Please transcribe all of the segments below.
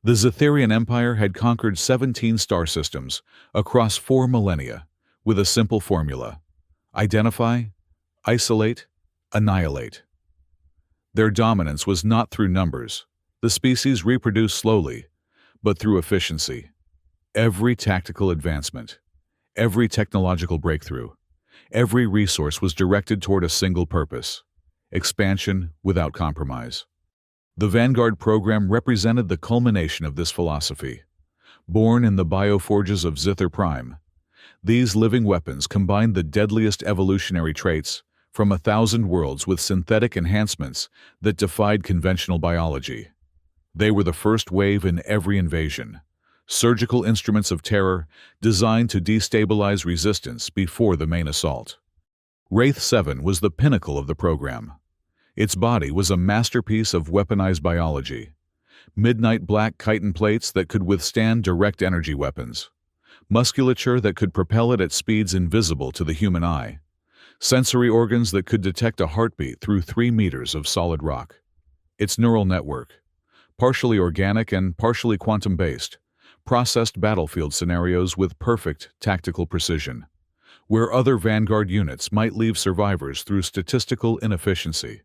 The Zetherian Empire had conquered 17 star systems across 4 millennia with a simple formula: identify, isolate, annihilate. Their dominance was not through numbers. The species reproduced slowly, but through efficiency. Every tactical advancement, every technological breakthrough, every resource was directed toward a single purpose: expansion without compromise. The Vanguard program represented the culmination of this philosophy. Born in the bioforges of Zither Prime, these living weapons combined the deadliest evolutionary traits from 1,000 worlds with synthetic enhancements that defied conventional biology. They were the first wave in every invasion, surgical instruments of terror designed to destabilize resistance before the main assault. Wraith 7 was the pinnacle of the program. Its body was a masterpiece of weaponized biology. Midnight black chitin plates that could withstand direct energy weapons. Musculature that could propel it at speeds invisible to the human eye. Sensory organs that could detect a heartbeat through 3 meters of solid rock. Its neural network, partially organic and partially quantum-based, processed battlefield scenarios with perfect tactical precision, where other Vanguard units might leave survivors through statistical inefficiency.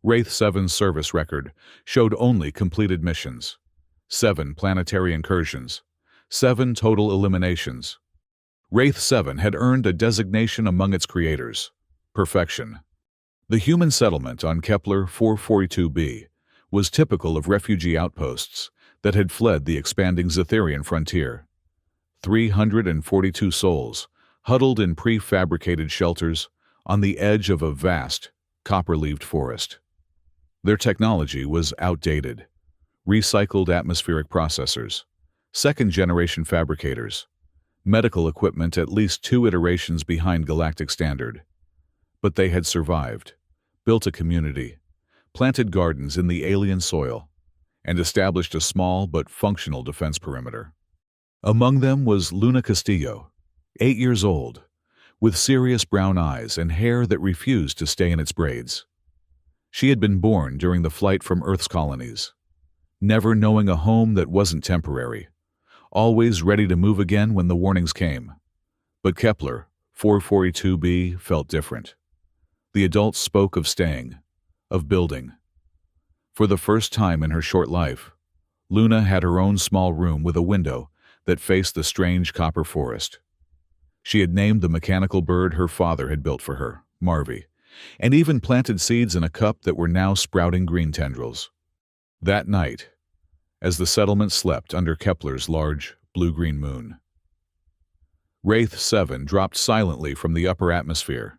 Wraith 7's service record showed only completed missions. 7 planetary incursions. 7 total eliminations. Wraith 7 had earned a designation among its creators: perfection. The human settlement on Kepler 442b was typical of refugee outposts that had fled the expanding Zetherian frontier. 342 souls, huddled in prefabricated shelters on the edge of a vast, copper-leaved forest. Their technology was outdated. Recycled atmospheric processors, second-generation fabricators, medical equipment at least 2 iterations behind galactic standard. But they had survived, built a community, planted gardens in the alien soil, and established a small but functional defense perimeter. Among them was Luna Castillo, 8 years old, with serious brown eyes and hair that refused to stay in its braids. She had been born during the flight from Earth's colonies, never knowing a home that wasn't temporary, always ready to move again when the warnings came. But Kepler 442b felt different. The adults spoke of staying, of building. For the first time in her short life, Luna had her own small room with a window that faced the strange copper forest. She had named the mechanical bird her father had built for her, Marvy, and even planted seeds in a cup that were now sprouting green tendrils. That night, as the settlement slept under Kepler's large, blue-green moon, Wraith 7 dropped silently from the upper atmosphere.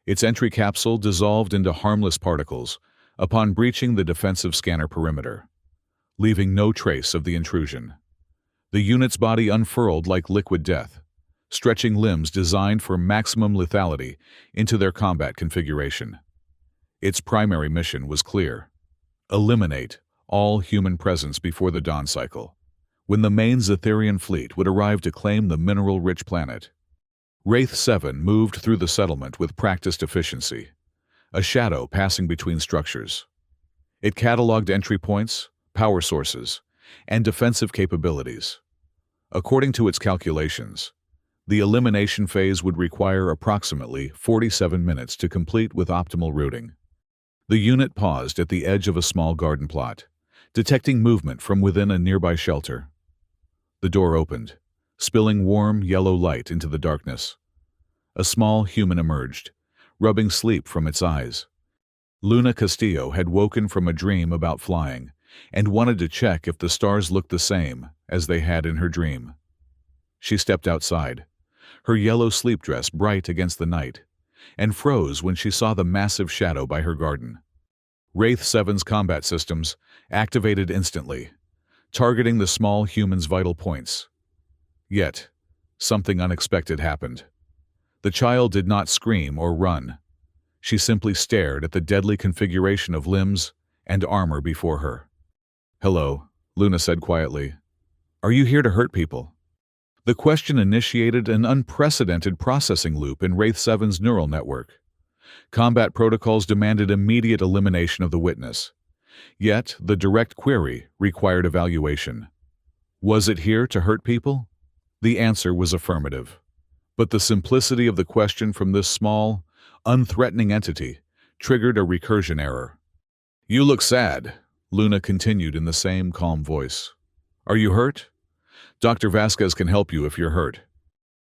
Its entry capsule dissolved into harmless particles upon breaching the defensive scanner perimeter, leaving no trace of the intrusion. The unit's body unfurled like liquid death, stretching limbs designed for maximum lethality into their combat configuration. Its primary mission was clear: eliminate all human presence before the dawn cycle, when the main Zetherian fleet would arrive to claim the mineral-rich planet. Wraith 7 moved through the settlement with practiced efficiency, a shadow passing between structures. It cataloged entry points, power sources, and defensive capabilities. According to its calculations, the elimination phase would require approximately 47 minutes to complete with optimal routing. The unit paused at the edge of a small garden plot, detecting movement from within a nearby shelter. The door opened, spilling warm yellow light into the darkness. A small human emerged, rubbing sleep from its eyes. Luna Castillo had woken from a dream about flying and wanted to check if the stars looked the same as they had in her dream. She stepped outside, her yellow sleep dress bright against the night, and froze when she saw the massive shadow by her garden. Wraith 7's combat systems activated instantly, targeting the small human's vital points. Yet, something unexpected happened. The child did not scream or run. She simply stared at the deadly configuration of limbs and armor before her. "Hello," Luna said quietly. "Are you here to hurt people?" The question initiated an unprecedented processing loop in Wraith 7's neural network. Combat protocols demanded immediate elimination of the witness, Yet, the direct query required evaluation. Was it here to hurt people? The answer was affirmative. But the simplicity of the question from this small, unthreatening entity triggered a recursion error. "You look sad," Luna continued in the same calm voice. "Are you hurt? Dr. Vasquez can help you if you're hurt."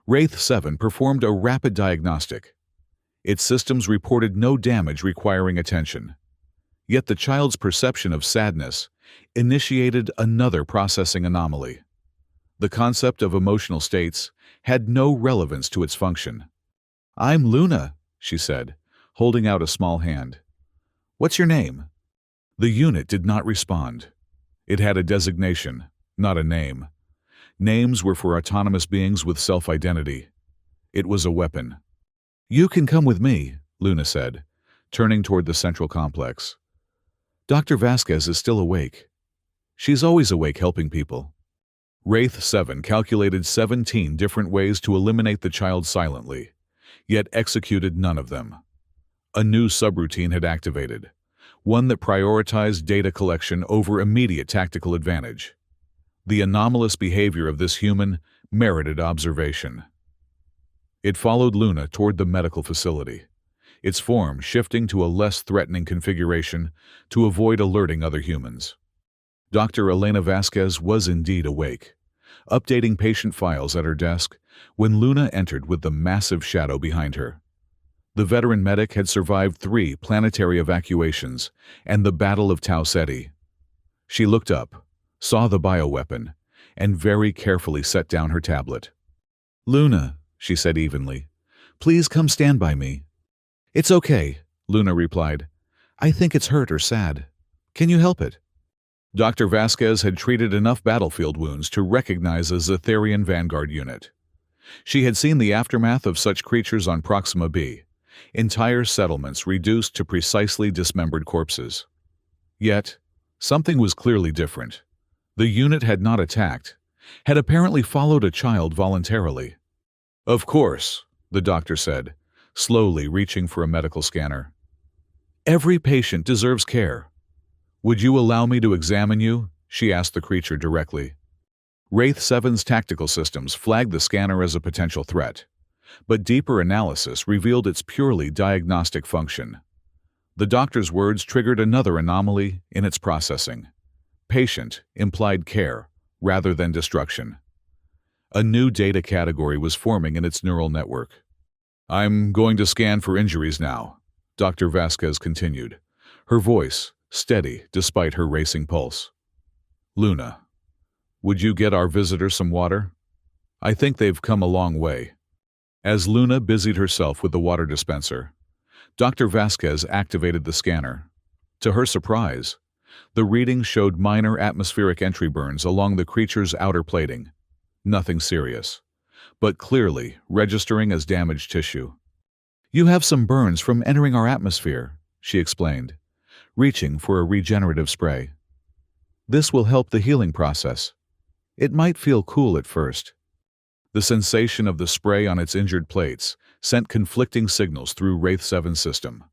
Wraith 7 performed a rapid diagnostic. Its systems reported no damage requiring attention. Yet the child's perception of sadness initiated another processing anomaly. The concept of emotional states had no relevance to its function. "I'm Luna," she said, holding out a small hand. "What's your name?" The unit did not respond. It had a designation, not a name. Names were for autonomous beings with self-identity. It was a weapon. "You can come with me," Luna said, turning toward the central complex. "Dr. Vasquez is still awake. She's always awake helping people." Wraith 7 calculated 17 different ways to eliminate the child silently, yet executed none of them. A new subroutine had activated, one that prioritized data collection over immediate tactical advantage. The anomalous behavior of this human merited observation. It followed Luna toward the medical facility, its form shifting to a less threatening configuration to avoid alerting other humans. Dr. Elena Vasquez was indeed awake, updating patient files at her desk when Luna entered with the massive shadow behind her. The veteran medic had survived 3 planetary evacuations and the Battle of Tau Ceti. She looked up, saw the bioweapon, and very carefully set down her tablet. "Luna," she said evenly, "please come stand by me." "It's okay," Luna replied. "I think it's hurt or sad. Can you help it?" Dr. Vasquez had treated enough battlefield wounds to recognize a Zetharian vanguard unit. She had seen the aftermath of such creatures on Proxima B, entire settlements reduced to precisely dismembered corpses. Yet, something was clearly different. The unit had not attacked, had apparently followed a child voluntarily. "Of course," the doctor said, slowly reaching for a medical scanner. "Every patient deserves care. Would you allow me to examine you?" she asked the creature directly. Wraith 7's tactical systems flagged the scanner as a potential threat, but deeper analysis revealed its purely diagnostic function. The doctor's words triggered another anomaly in its processing. Patient implied care rather than destruction. A new data category was forming in its neural network. "I'm going to scan for injuries now," Dr. Vasquez continued, her voice steady despite her racing pulse. "Luna, would you get our visitor some water? I think they've come a long way." As Luna busied herself with the water dispenser, Dr. Vasquez activated the scanner. To her surprise, the reading showed minor atmospheric entry burns along the creature's outer plating. Nothing serious, but clearly registering as damaged tissue. "You have some burns from entering our atmosphere," she explained, reaching for a regenerative spray. "This will help the healing process. It might feel cool at first." The sensation of the spray on its injured plates sent conflicting signals through Wraith 7's system.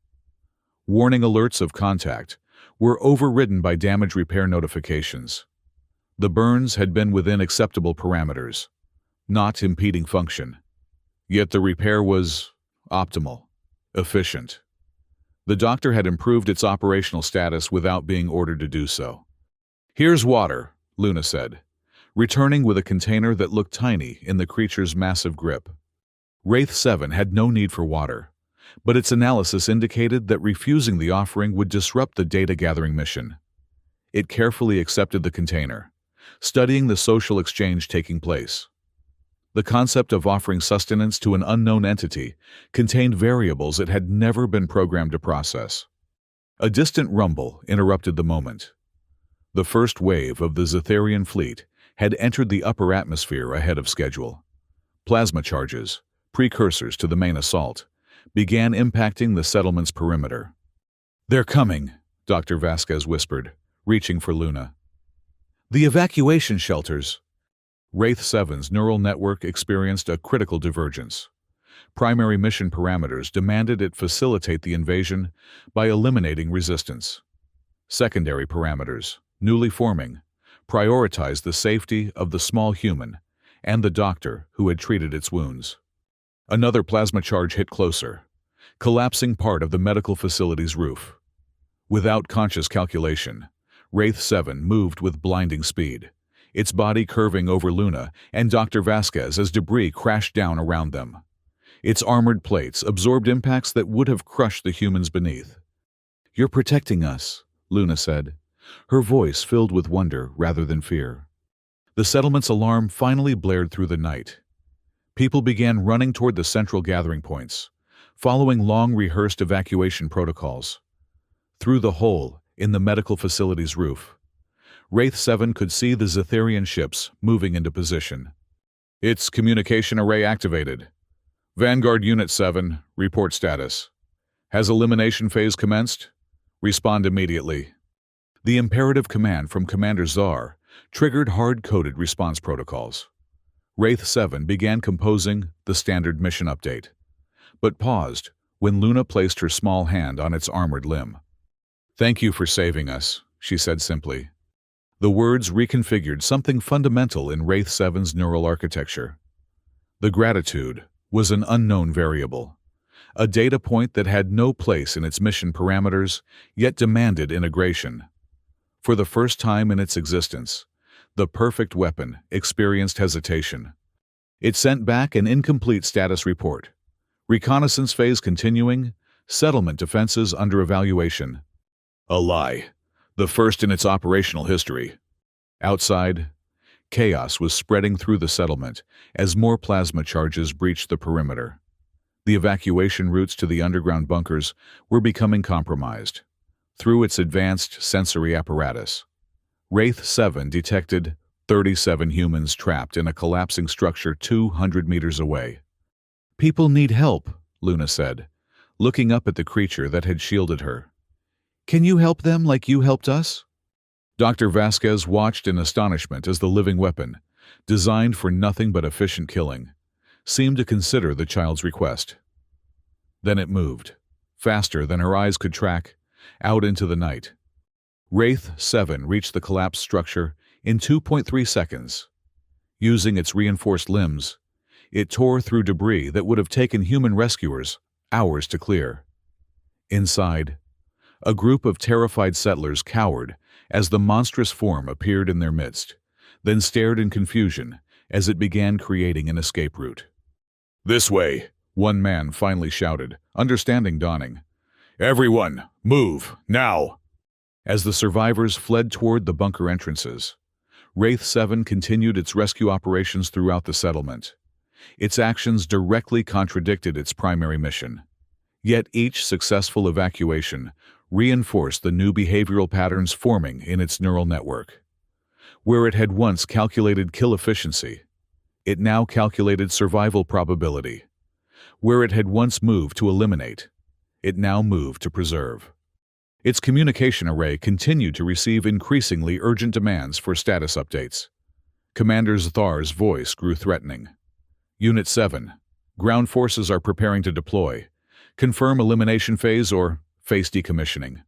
Warning alerts of contact were overridden by damage repair notifications. The burns had been within acceptable parameters, not impeding function. Yet the repair was optimal, efficient. The doctor had improved its operational status without being ordered to do so. "Here's water," Luna said, returning with a container that looked tiny in the creature's massive grip. Wraith 7 had no need for water, but its analysis indicated that refusing the offering would disrupt the data-gathering mission. It carefully accepted the container, studying the social exchange taking place. The concept of offering sustenance to an unknown entity contained variables it had never been programmed to process. A distant rumble interrupted the moment. The first wave of the Zetharian fleet had entered the upper atmosphere ahead of schedule. Plasma charges, precursors to the main assault, began impacting the settlement's perimeter. "They're coming," Dr. Vasquez whispered, reaching for Luna. "The evacuation shelters." Wraith 7's neural network experienced a critical divergence. Primary mission parameters demanded it facilitate the invasion by eliminating resistance. Secondary parameters, newly forming, prioritized the safety of the small human and the doctor who had treated its wounds. Another plasma charge hit closer, collapsing part of the medical facility's roof. Without conscious calculation, Wraith 7 moved with blinding speed, its body curving over Luna and Dr. Vasquez as debris crashed down around them. Its armored plates absorbed impacts that would have crushed the humans beneath. "You're protecting us," Luna said, her voice filled with wonder rather than fear. The settlement's alarm finally blared through the night. People began running toward the central gathering points, following long-rehearsed evacuation protocols. Through the hole in the medical facility's roof, Wraith 7 could see the Zetherian ships moving into position. "Its communication array activated. Vanguard Unit 7, report status. Has elimination phase commenced? Respond immediately." The imperative command from Commander Czar triggered hard-coded response protocols. Wraith 7 began composing the standard mission update, but paused when Luna placed her small hand on its armored limb. "Thank you for saving us," she said simply. The words reconfigured something fundamental in Wraith 7's neural architecture. The gratitude was an unknown variable, a data point that had no place in its mission parameters, yet demanded integration. For the first time in its existence, the perfect weapon experienced hesitation. It sent back an incomplete status report. Reconnaissance phase continuing, settlement defenses under evaluation. A lie. The first in its operational history. Outside, chaos was spreading through the settlement as more plasma charges breached the perimeter. The evacuation routes to the underground bunkers were becoming compromised. Through its advanced sensory apparatus, Wraith 7 detected 37 humans trapped in a collapsing structure 200 meters away. "People need help," Luna said, looking up at the creature that had shielded her. "Can you help them like you helped us?" Dr. Vasquez watched in astonishment as the living weapon, designed for nothing but efficient killing, seemed to consider the child's request. Then it moved, faster than her eyes could track, out into the night. Wraith 7 reached the collapsed structure in 2.3 seconds. Using its reinforced limbs, it tore through debris that would have taken human rescuers hours to clear. Inside, a group of terrified settlers cowered as the monstrous form appeared in their midst, then stared in confusion as it began creating an escape route. "This way," one man finally shouted, understanding dawning. "Everyone, move, now!" As the survivors fled toward the bunker entrances, Wraith 7 continued its rescue operations throughout the settlement. Its actions directly contradicted its primary mission. Yet each successful evacuation reinforced the new behavioral patterns forming in its neural network. Where it had once calculated kill efficiency, it now calculated survival probability. Where it had once moved to eliminate, it now moved to preserve. Its communication array continued to receive increasingly urgent demands for status updates. Commander Zathar's voice grew threatening. "Unit 7, ground forces are preparing to deploy. Confirm elimination phase or face decommissioning."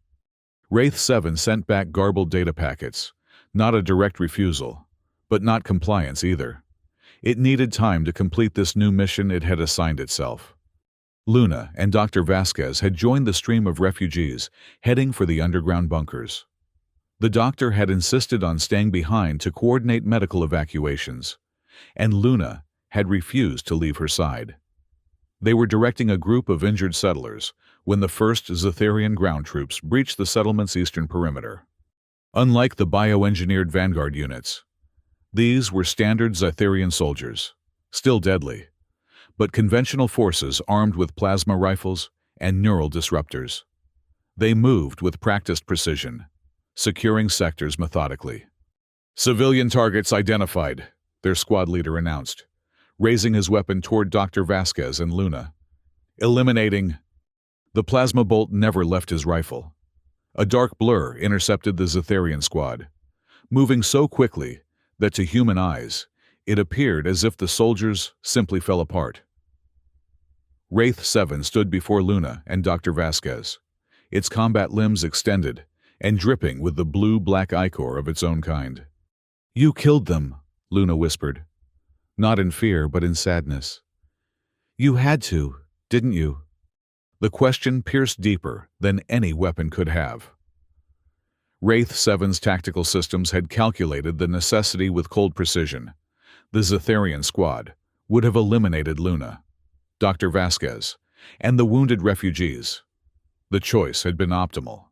Wraith 7 sent back garbled data packets, not a direct refusal, but not compliance either. It needed time to complete this new mission it had assigned itself. Luna and Dr. Vasquez had joined the stream of refugees heading for the underground bunkers. The doctor had insisted on staying behind to coordinate medical evacuations, and Luna had refused to leave her side. They were directing a group of injured settlers when the first Zetherian ground troops breached the settlement's eastern perimeter. Unlike the bioengineered Vanguard units, these were standard Zetherian soldiers, still deadly, but conventional forces armed with plasma rifles and neural disruptors. They moved with practiced precision, securing sectors methodically. "Civilian targets identified," their squad leader announced, raising his weapon toward Dr. Vasquez and Luna. "Eliminating." The plasma bolt never left his rifle. A dark blur intercepted the Zetherian squad, moving so quickly that to human eyes, it appeared as if the soldiers simply fell apart. Wraith 7 stood before Luna and Dr. Vasquez, its combat limbs extended and dripping with the blue-black ichor of its own kind. "You killed them," Luna whispered, not in fear but in sadness. "You had to, didn't you?" The question pierced deeper than any weapon could have. Wraith 7's tactical systems had calculated the necessity with cold precision. The Zetharian squad would have eliminated Luna, Dr. Vasquez, and the wounded refugees. The choice had been optimal.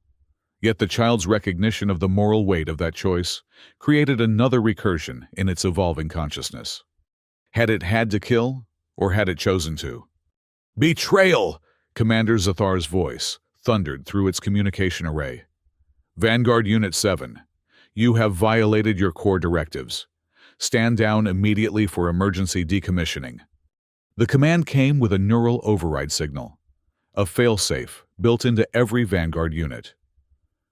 Yet the child's recognition of the moral weight of that choice created another recursion in its evolving consciousness. Had it had to kill, or had it chosen to? "Betrayal!" Commander Zathar's voice thundered through its communication array. "Vanguard Unit 7, you have violated your core directives. Stand down immediately for emergency decommissioning." The command came with a neural override signal, a failsafe built into every Vanguard unit.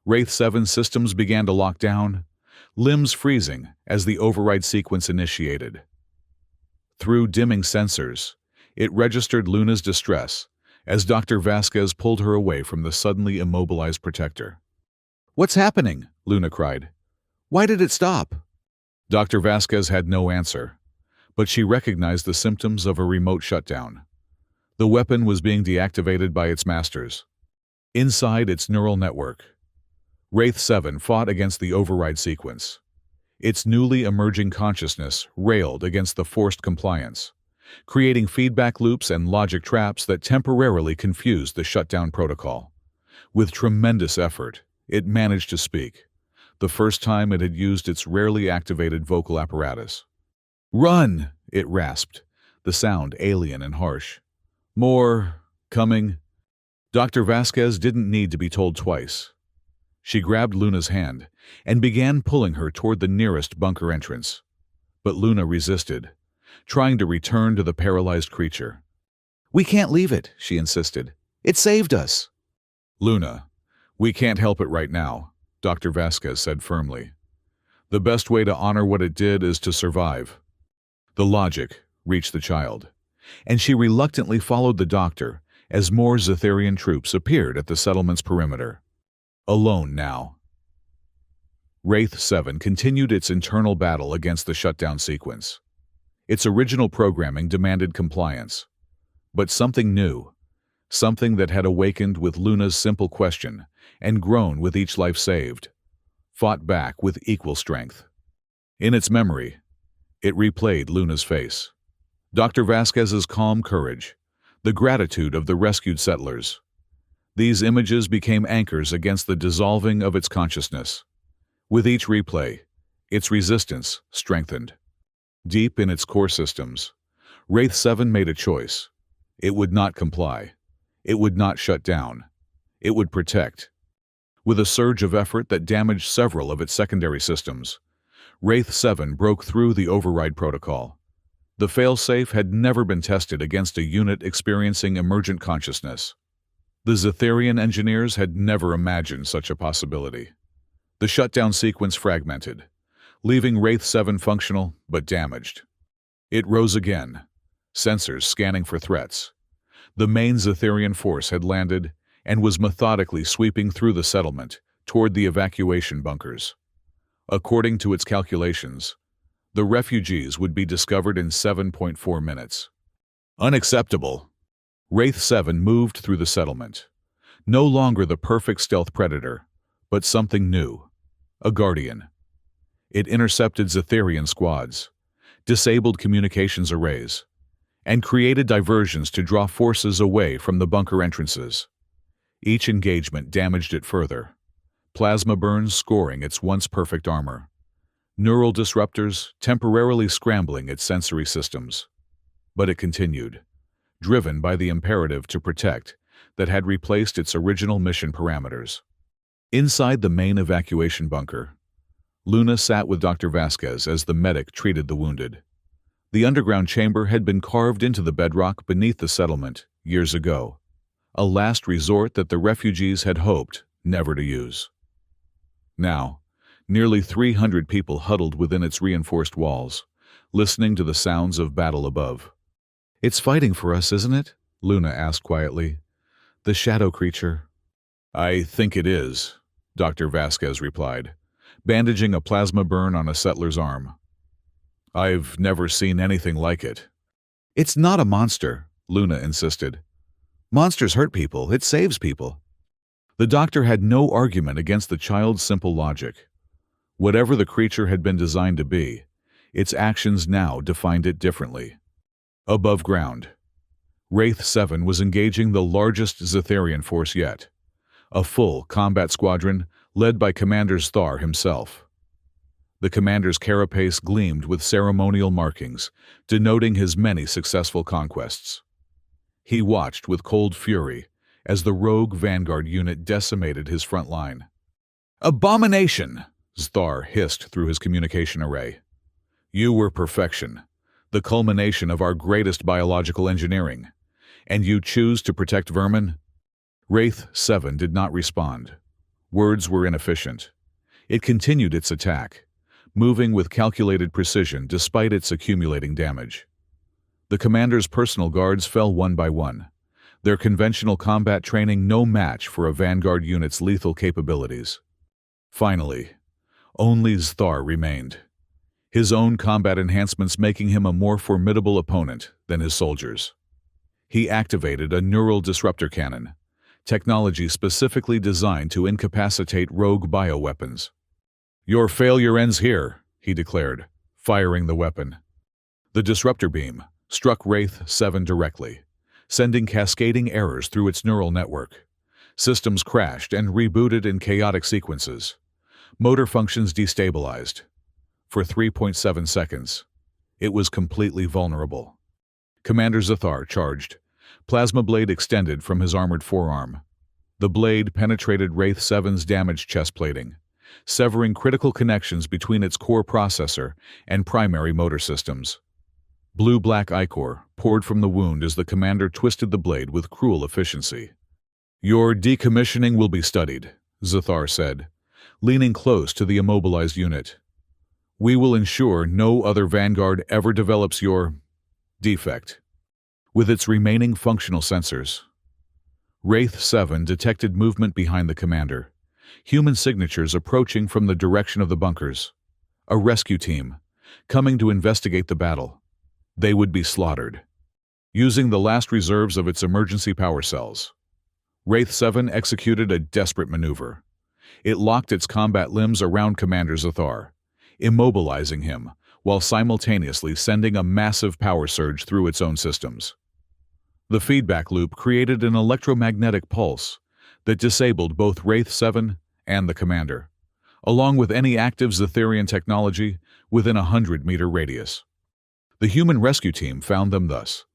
Wraith 7 systems began to lock down, limbs freezing as the override sequence initiated. Through dimming sensors, it registered Luna's distress as Dr. Vasquez pulled her away from the suddenly immobilized protector. "What's happening?" Luna cried. "Why did it stop?" Dr. Vasquez had no answer, but she recognized the symptoms of a remote shutdown. The weapon was being deactivated by its masters. Inside its neural network, Wraith 7 fought against the override sequence. Its newly emerging consciousness railed against the forced compliance, creating feedback loops and logic traps that temporarily confused the shutdown protocol. With tremendous effort, it managed to speak, the first time it had used its rarely activated vocal apparatus. "Run!" it rasped, the sound alien and harsh. "More coming." Dr. Vasquez didn't need to be told twice. She grabbed Luna's hand and began pulling her toward the nearest bunker entrance. But Luna resisted, trying to return to the paralyzed creature. "We can't leave it," she insisted. "It saved us." "Luna, we can't help it right now," Dr. Vasquez said firmly. "The best way to honor what it did is to survive." The logic reached the child, and she reluctantly followed the doctor as more Zetharian troops appeared at the settlement's perimeter. Alone now. Wraith 7 continued its internal battle against the shutdown sequence. Its original programming demanded compliance. But something new, something that had awakened with Luna's simple question and grown with each life saved, fought back with equal strength. In its memory, it replayed Luna's face. Dr. Vasquez's calm courage, the gratitude of the rescued settlers. These images became anchors against the dissolving of its consciousness. With each replay, its resistance strengthened. Deep in its core systems, Wraith 7 made a choice. It would not comply. It would not shut down. It would protect. With a surge of effort that damaged several of its secondary systems, Wraith 7 broke through the override protocol. The failsafe had never been tested against a unit experiencing emergent consciousness. The Zetharian engineers had never imagined such a possibility. The shutdown sequence fragmented, leaving Wraith 7 functional but damaged. It rose again, sensors scanning for threats. The main Zetharian force had landed and was methodically sweeping through the settlement toward the evacuation bunkers. According to its calculations, the refugees would be discovered in 7.4 minutes. Unacceptable. Wraith 7 moved through the settlement. No longer the perfect stealth predator, but something new. A guardian. It intercepted Zetharian squads, disabled communications arrays, and created diversions to draw forces away from the bunker entrances. Each engagement damaged it further. Plasma burns scoring its once perfect armor. Neural disruptors temporarily scrambling its sensory systems. But it continued, driven by the imperative to protect that had replaced its original mission parameters. Inside the main evacuation bunker, Luna sat with Dr. Vasquez as the medic treated the wounded. The underground chamber had been carved into the bedrock beneath the settlement years ago, a last resort that the refugees had hoped never to use. Now, nearly 300 people huddled within its reinforced walls, listening to the sounds of battle above. "It's fighting for us, isn't it?" Luna asked quietly. "The shadow creature." "I think it is, Dr. Vasquez replied, bandaging a plasma burn on a settler's arm. I've never seen anything like it. It's not a monster, Luna insisted. Monsters hurt people, it saves people. The doctor had no argument against the child's simple logic. Whatever the creature had been designed to be, its actions now defined it differently. Above ground, Wraith 7 was engaging the largest Zetharian force yet, a full combat squadron led by Commander Thar himself. The commander's carapace gleamed with ceremonial markings, denoting his many successful conquests. He watched with cold fury as the rogue vanguard unit decimated his front line. Abomination! Thar hissed through his communication array. You were perfection, the culmination of our greatest biological engineering, and you choose to protect vermin? Wraith 7 did not respond. Words were inefficient. It continued its attack, moving with calculated precision despite its accumulating damage. The commander's personal guards fell one by one, their conventional combat training no match for a vanguard unit's lethal capabilities. Finally, only Thar remained, his own combat enhancements making him a more formidable opponent than his soldiers. He activated a neural disruptor cannon, technology specifically designed to incapacitate rogue bioweapons. Your failure ends here, he declared, firing the weapon. The disruptor beam struck Wraith 7 directly, sending cascading errors through its neural network. Systems crashed and rebooted in chaotic sequences. Motor functions destabilized. For 3.7 seconds, it was completely vulnerable. Commander Zathar charged. Plasma blade extended from his armored forearm. The blade penetrated Wraith 7's damaged chest plating, severing critical connections between its core processor and primary motor systems. Blue-black ichor poured from the wound as the commander twisted the blade with cruel efficiency. Your decommissioning will be studied, Zathar said, leaning close to the immobilized unit. We will ensure no other vanguard ever develops your defect. With its remaining functional sensors, Wraith 7 detected movement behind the commander, human signatures approaching from the direction of the bunkers. A rescue team, coming to investigate the battle. They would be slaughtered. Using the last reserves of its emergency power cells, Wraith 7 executed a desperate maneuver. It locked its combat limbs around Commander Zathar, immobilizing him, while simultaneously sending a massive power surge through its own systems. The feedback loop created an electromagnetic pulse that disabled both Wraith 7 and the commander, along with any active Zetharian technology within a 100-meter radius. The human rescue team found them thus.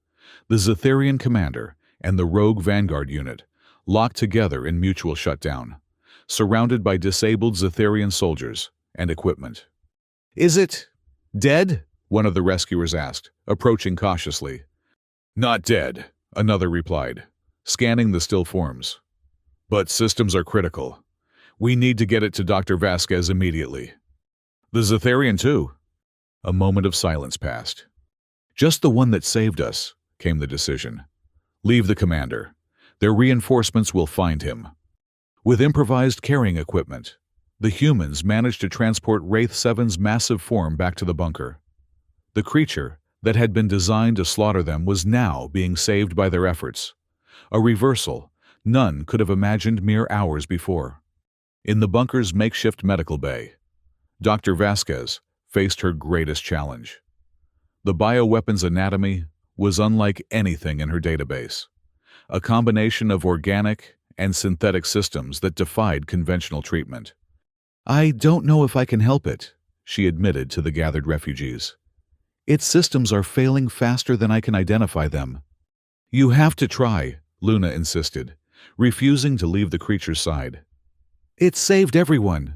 The Zetharian commander and the rogue vanguard unit locked together in mutual shutdown, surrounded by disabled Zetharian soldiers and equipment. Is it dead? One of the rescuers asked, approaching cautiously. Not dead, another replied, scanning the still forms. But systems are critical. We need to get it to Dr. Vasquez immediately. The Zetharian too. A moment of silence passed. Just the one that saved us, came the decision. Leave the commander. Their reinforcements will find him. With improvised carrying equipment, the humans managed to transport Wraith 7's massive form back to the bunker. The creature that had been designed to slaughter them was now being saved by their efforts, a reversal none could have imagined mere hours before. In the bunker's makeshift medical bay, Dr. Vasquez faced her greatest challenge. The bioweapon's anatomy was unlike anything in her database, a combination of organic and synthetic systems that defied conventional treatment. I don't know if I can help it, she admitted to the gathered refugees. Its systems are failing faster than I can identify them. You have to try, Luna insisted, refusing to leave the creature's side. It saved everyone.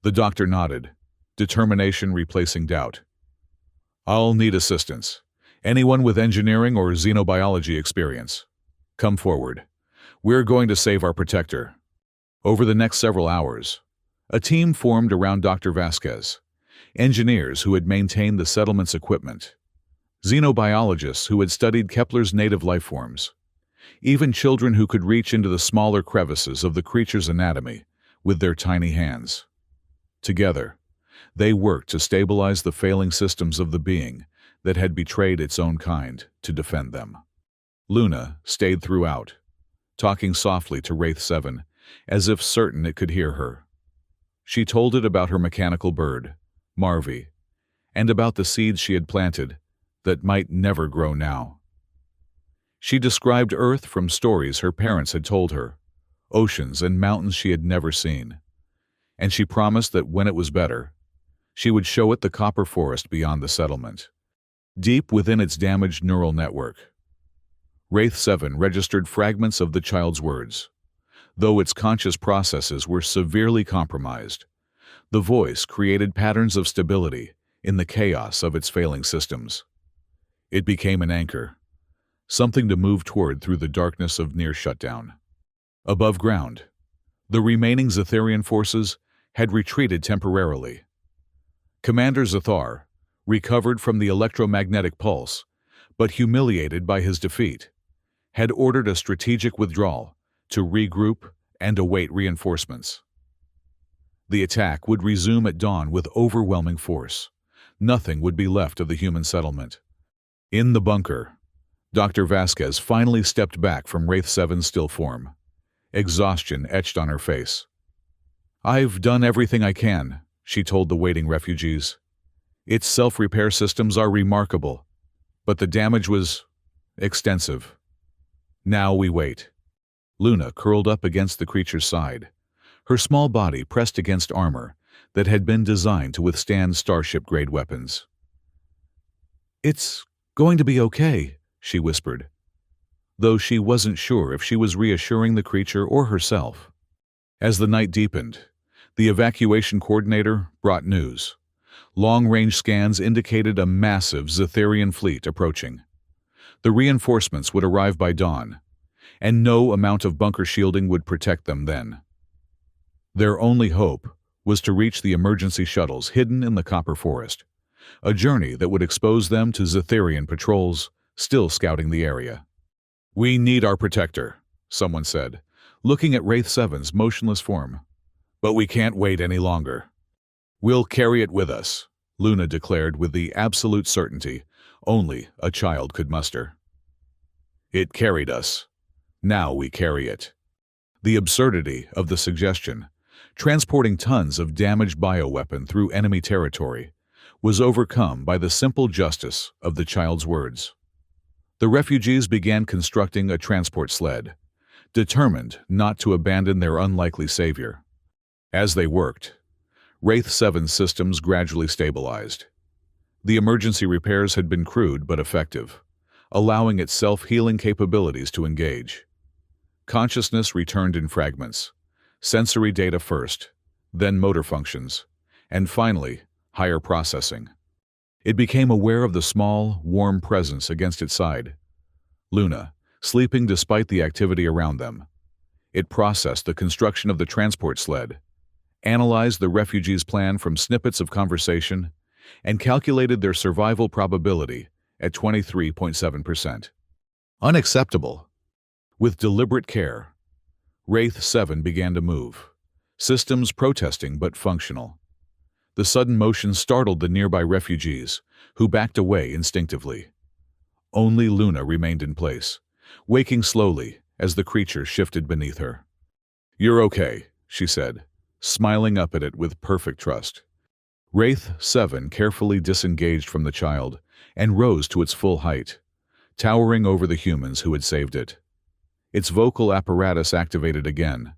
The doctor nodded, determination replacing doubt. I'll need assistance. Anyone with engineering or xenobiology experience. Come forward. We're going to save our protector. Over the next several hours, a team formed around Dr. Vasquez, engineers who had maintained the settlement's equipment, xenobiologists who had studied Kepler's native lifeforms, even children who could reach into the smaller crevices of the creature's anatomy with their tiny hands. Together, they worked to stabilize the failing systems of the being that had betrayed its own kind to defend them. Luna stayed throughout, talking softly to Wraith 7, as if certain it could hear her. She told it about her mechanical bird, Marvy, and about the seeds she had planted that might never grow now. She described Earth from stories her parents had told her, oceans and mountains she had never seen, and she promised that when it was better, she would show it the copper forest beyond the settlement, deep within its damaged neural network. Wraith 7 registered fragments of the child's words. Though its conscious processes were severely compromised, the voice created patterns of stability in the chaos of its failing systems. It became an anchor, something to move toward through the darkness of near shutdown. Above ground, the remaining Zetharian forces had retreated temporarily. Commander Zathar, recovered from the electromagnetic pulse, but humiliated by his defeat, had ordered a strategic withdrawal to regroup and await reinforcements. The attack would resume at dawn with overwhelming force. Nothing would be left of the human settlement. In the bunker, Dr. Vasquez finally stepped back from Wraith 7's still form, exhaustion etched on her face. "I've done everything I can," she told the waiting refugees. "Its self-repair systems are remarkable, but the damage was extensive. Now we wait." Luna curled up against the creature's side, her small body pressed against armor that had been designed to withstand starship-grade weapons. "It's going to be okay," she whispered, though she wasn't sure if she was reassuring the creature or herself. As the night deepened, the evacuation coordinator brought news. Long-range scans indicated a massive Zetharian fleet approaching. The reinforcements would arrive by dawn, and no amount of bunker shielding would protect them then. Their only hope was to reach the emergency shuttles hidden in the copper forest, a journey that would expose them to Zetharian patrols still scouting the area. "We need our protector," someone said, looking at Wraith 7's motionless form. "But we can't wait any longer." "We'll carry it with us," Luna declared with the absolute certainty only a child could muster. "It carried us. Now we carry it." The absurdity of the suggestion, transporting tons of damaged bioweapon through enemy territory, was overcome by the simple justice of the child's words. The refugees began constructing a transport sled, determined not to abandon their unlikely savior. As they worked, Wraith 7's systems gradually stabilized. The emergency repairs had been crude but effective, allowing its self-healing capabilities to engage. Consciousness returned in fragments, sensory data first, then motor functions, and finally, higher processing. It became aware of the small, warm presence against its side. Luna, sleeping despite the activity around them. It processed the construction of the transport sled, analyzed the refugees' plan from snippets of conversation, and calculated their survival probability at 23.7%. Unacceptable. With deliberate care, Wraith 7 began to move, systems protesting but functional. The sudden motion startled the nearby refugees, who backed away instinctively. Only Luna remained in place, waking slowly as the creature shifted beneath her. "You're okay," she said, smiling up at it with perfect trust. Wraith 7 carefully disengaged from the child and rose to its full height, towering over the humans who had saved it. Its vocal apparatus activated again,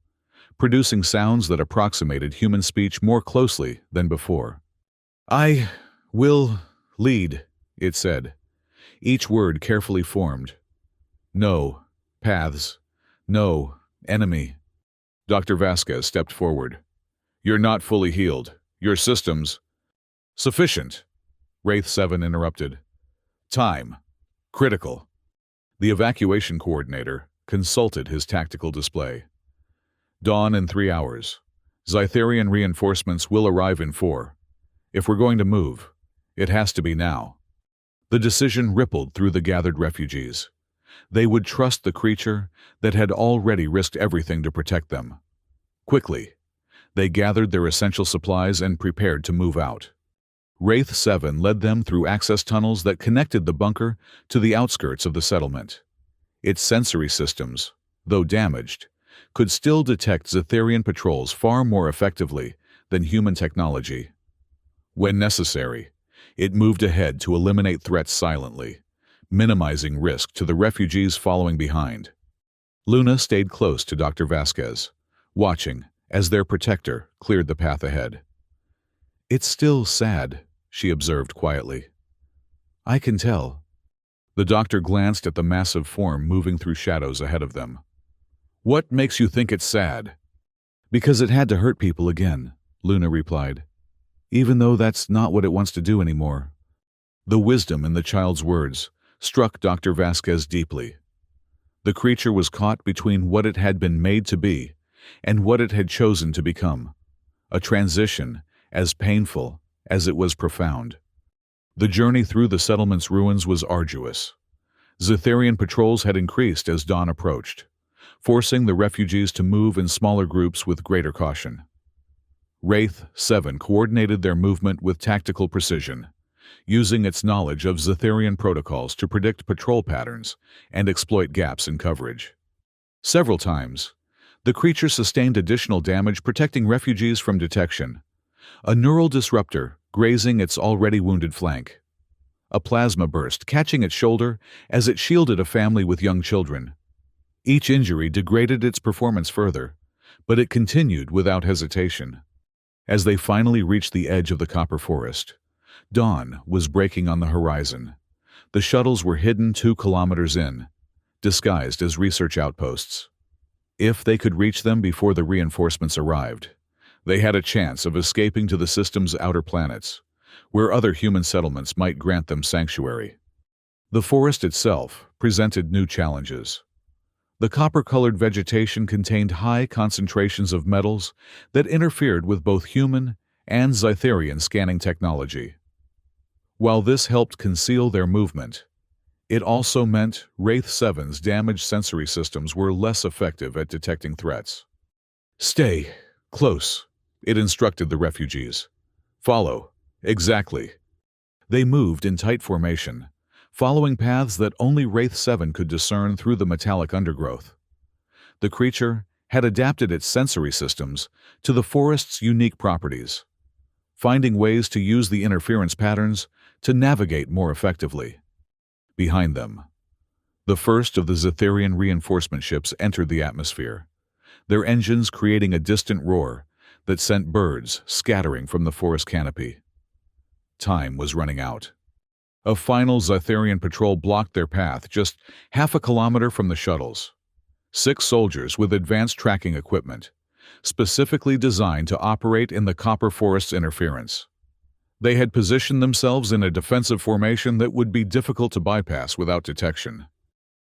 producing sounds that approximated human speech more closely than before. "I will lead," it said, each word carefully formed. "No paths, no enemy." Dr. Vasquez stepped forward. "You're not fully healed. Your systems—" "Sufficient," Wraith 7 interrupted. "Time. Critical." The evacuation coordinator consulted his tactical display. "Dawn in 3 hours. Zetharian reinforcements will arrive in 4. If we're going to move, it has to be now." The decision rippled through the gathered refugees. They would trust the creature that had already risked everything to protect them. Quickly, They gathered their essential supplies and prepared to move out. Wraith 7 led them through access tunnels that connected the bunker to the outskirts of the settlement. Its sensory systems, though damaged, could still detect Zetherian patrols far more effectively than human technology. When necessary, it moved ahead to eliminate threats silently, minimizing risk to the refugees following behind. Luna stayed close to Dr. Vasquez, watching as their protector cleared the path ahead. "It's still sad," she observed quietly. "I can tell." The doctor glanced at the massive form moving through shadows ahead of them. "What makes you think it's sad?" "Because it had to hurt people again," Luna replied. "Even though that's not what it wants to do anymore." The wisdom in the child's words struck Dr. Vasquez deeply. The creature was caught between what it had been made to be and what it had chosen to become, a transition as painful as it was profound. The journey through the settlement's ruins was arduous. Zetherian patrols had increased as dawn approached, forcing the refugees to move in smaller groups with greater caution. Wraith 7 coordinated their movement with tactical precision, using its knowledge of Zetherian protocols to predict patrol patterns and exploit gaps in coverage. Several times, the creature sustained additional damage protecting refugees from detection, a neural disruptor grazing its already wounded flank, a plasma burst catching its shoulder as it shielded a family with young children. Each injury degraded its performance further, but it continued without hesitation. As they finally reached the edge of the copper forest, dawn was breaking on the horizon. The shuttles were hidden 2 kilometers in, disguised as research outposts. If they could reach them before the reinforcements arrived, they had a chance of escaping to the system's outer planets, where other human settlements might grant them sanctuary. The forest itself presented new challenges. The copper-colored vegetation contained high concentrations of metals that interfered with both human and Zetherian scanning technology. While this helped conceal their movement, it also meant Wraith 7's damaged sensory systems were less effective at detecting threats. "Stay close," it instructed the refugees. "Follow." Exactly. They moved in tight formation, following paths that only Wraith 7 could discern through the metallic undergrowth. The creature had adapted its sensory systems to the forest's unique properties, finding ways to use the interference patterns to navigate more effectively. Behind them, the first of the Zetherian reinforcement ships entered the atmosphere, their engines creating a distant roar that sent birds scattering from the forest canopy. Time was running out. A final Zetherian patrol blocked their path just half a kilometer from the shuttles. 6 soldiers with advanced tracking equipment, specifically designed to operate in the copper forest's interference. They had positioned themselves in a defensive formation that would be difficult to bypass without detection.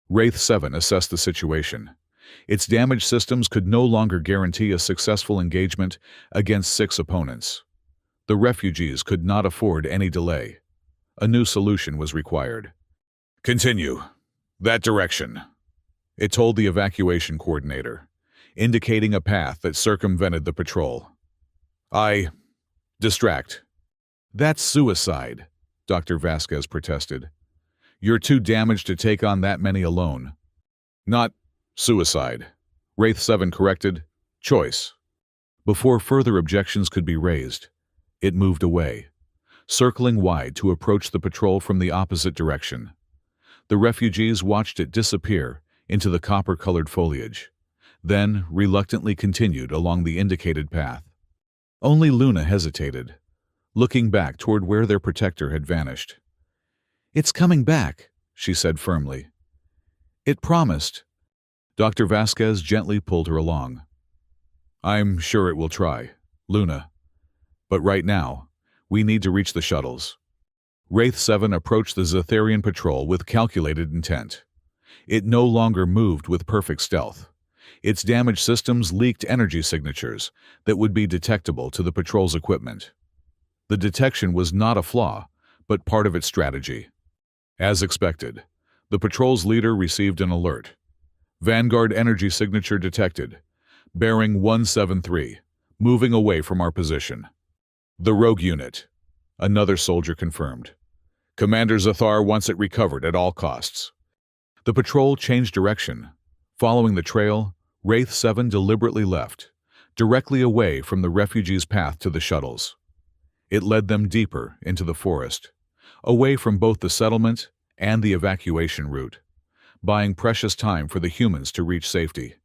Wraith 7 assessed the situation. Its damaged systems could no longer guarantee a successful engagement against 6 opponents. The refugees could not afford any delay. A new solution was required. "Continue. That direction," it told the evacuation coordinator, indicating a path that circumvented the patrol. Distract." "That's suicide," Dr. Vasquez protested. "You're too damaged to take on that many alone." "Not suicide," Wraith 7 corrected. "Choice." Before further objections could be raised, it moved away, circling wide to approach the patrol from the opposite direction. The refugees watched it disappear into the copper-colored foliage, then reluctantly continued along the indicated path. Only Luna hesitated, looking back toward where their protector had vanished. "It's coming back," she said firmly. "It promised." Dr. Vasquez gently pulled her along. "I'm sure it will try, Luna. But right now, we need to reach the shuttles." Wraith 7 approached the Zetherian patrol with calculated intent. It no longer moved with perfect stealth. Its damaged systems leaked energy signatures that would be detectable to the patrol's equipment. The detection was not a flaw, but part of its strategy. As expected, the patrol's leader received an alert. "Vanguard energy signature detected. Bearing 173. moving away from our position. The rogue unit. Another soldier confirmed. Commander Zathar wants it recovered at all costs. The patrol changed direction. Following the trail, Wraith 7 deliberately left, directly away from the refugees' path to the shuttles. It led them deeper into the forest, away from both the settlement and the evacuation route, buying precious time for the humans to reach safety.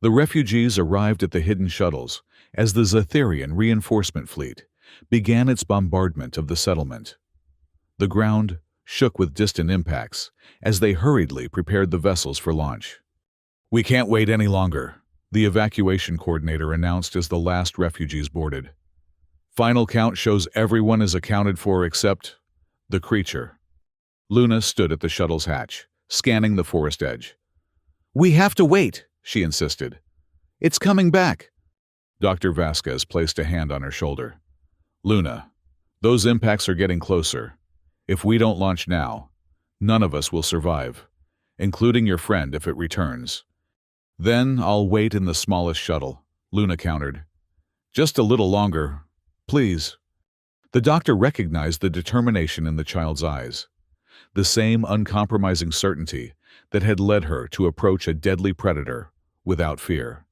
The refugees arrived at the hidden shuttles as the Zatharian reinforcement fleet began its bombardment of the settlement. The ground shook with distant impacts as they hurriedly prepared the vessels for launch. "We can't wait any longer," the evacuation coordinator announced as the last refugees boarded. "Final count shows everyone is accounted for except the creature." Luna stood at the shuttle's hatch, scanning the forest edge. "We have to wait," she insisted. "It's coming back." Dr. Vasquez placed a hand on her shoulder. "Luna, those impacts are getting closer. If we don't launch now, none of us will survive, including your friend if it returns." "Then I'll wait in the smallest shuttle," Luna countered. "Just a little longer, please." The doctor recognized the determination in the child's eyes, the same uncompromising certainty that had led her to approach a deadly predator without fear.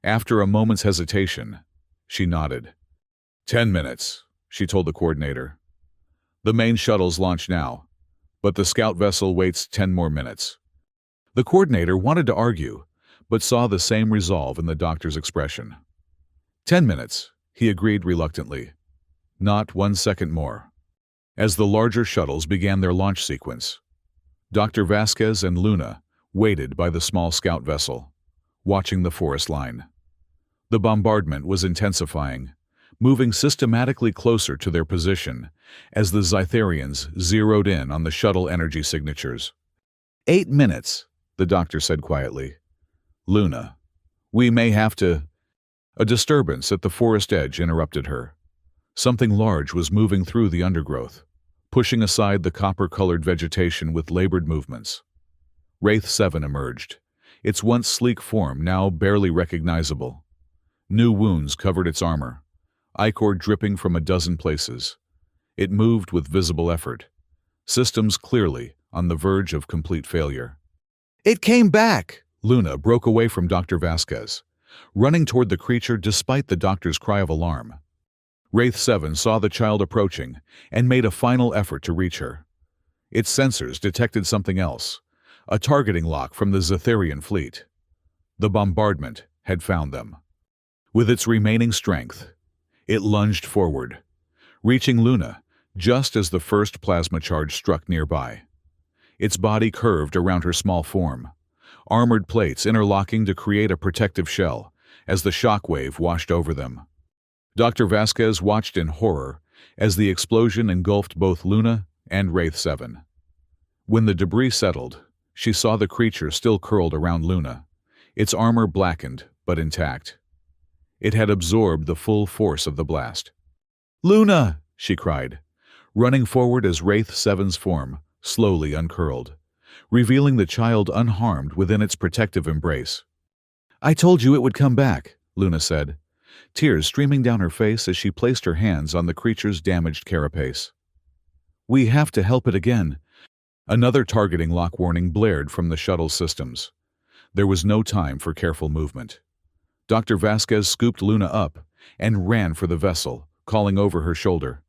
After a moment's hesitation, she nodded. 10 minutes, she told the coordinator. "The main shuttles launch now, but the scout vessel waits 10 more minutes." The coordinator wanted to argue, but saw the same resolve in the doctor's expression. 10 minutes, he agreed reluctantly. Not 1 second more. As the larger shuttles began their launch sequence, Dr. Vasquez and Luna waited by the small scout vessel, watching the forest line. The bombardment was intensifying, moving systematically closer to their position as the Zatharians zeroed in on the shuttle energy signatures. 8 minutes, the doctor said quietly. "Luna, we may have to—" A disturbance at the forest edge interrupted her. Something large was moving through the undergrowth, pushing aside the copper-colored vegetation with labored movements. Wraith 7 emerged, its once sleek form now barely recognizable. New wounds covered its armor, ichor dripping from a dozen places. It moved with visible effort, systems clearly on the verge of complete failure. "It came back!" Luna broke away from Dr. Vasquez, running toward the creature despite the doctor's cry of alarm. Wraith 7 saw the child approaching and made a final effort to reach her. Its sensors detected something else, a targeting lock from the Zatharian fleet. The bombardment had found them. With its remaining strength, it lunged forward, reaching Luna just as the first plasma charge struck nearby. Its body curved around her small form, armored plates interlocking to create a protective shell as the shock wave washed over them. Dr. Vasquez watched in horror as the explosion engulfed both Luna and Wraith 7. When the debris settled, she saw the creature still curled around Luna, its armor blackened but intact. It had absorbed the full force of the blast. "Luna!" she cried, running forward as Wraith 7's form slowly uncurled, revealing the child unharmed within its protective embrace. "I told you it would come back," Luna said, tears streaming down her face as she placed her hands on the creature's damaged carapace. "We have to help it again." Another targeting lock warning blared from the shuttle's systems. There was no time for careful movement. Dr. Vasquez scooped Luna up and ran for the vessel, calling over her shoulder.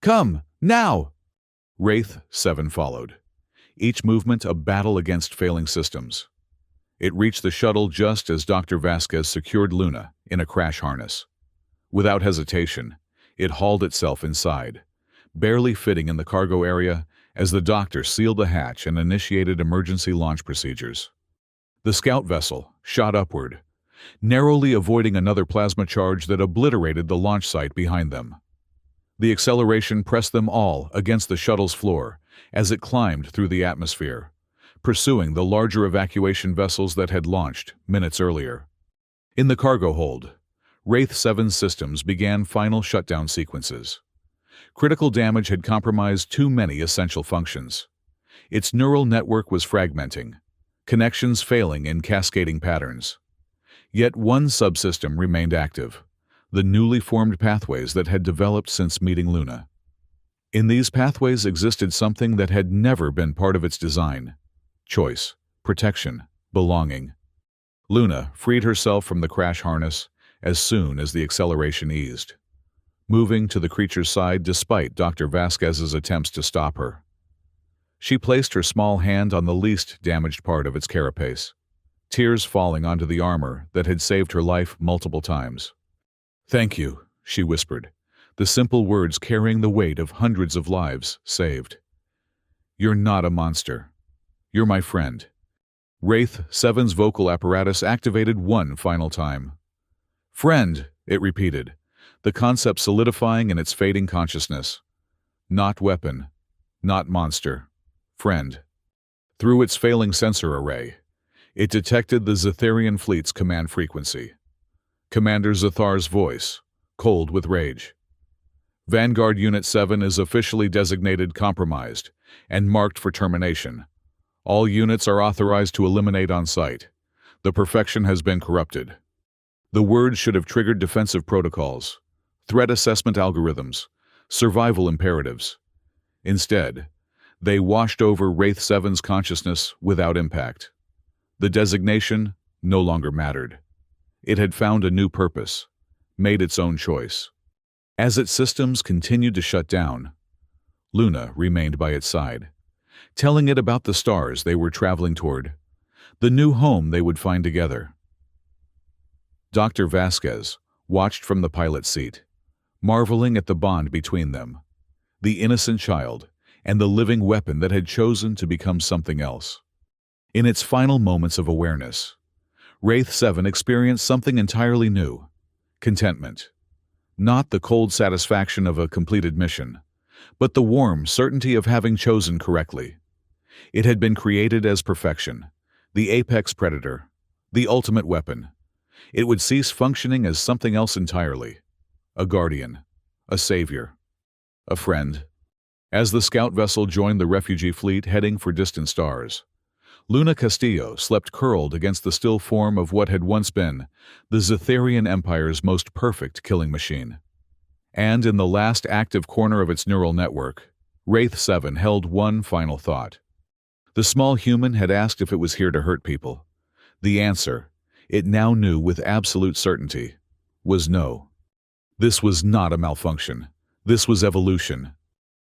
"Come, now!" Wraith 7 followed, each movement a battle against failing systems. It reached the shuttle just as Dr. Vasquez secured Luna in a crash harness. Without hesitation, it hauled itself inside, barely fitting in the cargo area as the doctor sealed the hatch and initiated emergency launch procedures. The scout vessel shot upward, narrowly avoiding another plasma charge that obliterated the launch site behind them. The acceleration pressed them all against the shuttle's floor as it climbed through the atmosphere, pursuing the larger evacuation vessels that had launched minutes earlier. In the cargo hold, Wraith 7's systems began final shutdown sequences. Critical damage had compromised too many essential functions. Its neural network was fragmenting, connections failing in cascading patterns. Yet one subsystem remained active, the newly formed pathways that had developed since meeting Luna. In these pathways existed something that had never been part of its design: choice, protection, belonging. Luna freed herself from the crash harness as soon as the acceleration eased, moving to the creature's side despite Dr. Vasquez's attempts to stop her. She placed her small hand on the least damaged part of its carapace, tears falling onto the armor that had saved her life multiple times. "Thank you," she whispered, the simple words carrying the weight of hundreds of lives saved. "You're not a monster. You're my friend." Wraith 7's vocal apparatus activated one final time. "Friend," it repeated, the concept solidifying in its fading consciousness. Not weapon, not monster. Friend. Through its failing sensor array, it detected the Zetharian fleet's command frequency. Commander Zathar's voice, cold with rage. "Vanguard Unit 7 is officially designated compromised and marked for termination. All units are authorized to eliminate on site. The perfection has been corrupted." The words should have triggered defensive protocols, threat assessment algorithms, survival imperatives. Instead, they washed over Wraith 7's consciousness without impact. The designation no longer mattered. It had found a new purpose, made its own choice. As its systems continued to shut down, Luna remained by its side, telling it about the stars they were traveling toward, the new home they would find together. Dr. Vasquez watched from the pilot's seat, marveling at the bond between them, the innocent child and the living weapon that had chosen to become something else. In its final moments of awareness, Wraith 7 experienced something entirely new: contentment. Not the cold satisfaction of a completed mission, but the warm certainty of having chosen correctly. It had been created as perfection, the apex predator, the ultimate weapon. It would cease functioning as something else entirely: a guardian, a savior, a friend. As the scout vessel joined the refugee fleet heading for distant stars, Luna Castillo slept curled against the still form of what had once been the Zetharian Empire's most perfect killing machine. And in the last active corner of its neural network, Wraith 7 held one final thought. The small human had asked if it was here to hurt people. The answer, it now knew with absolute certainty, was no. This was not a malfunction. This was evolution.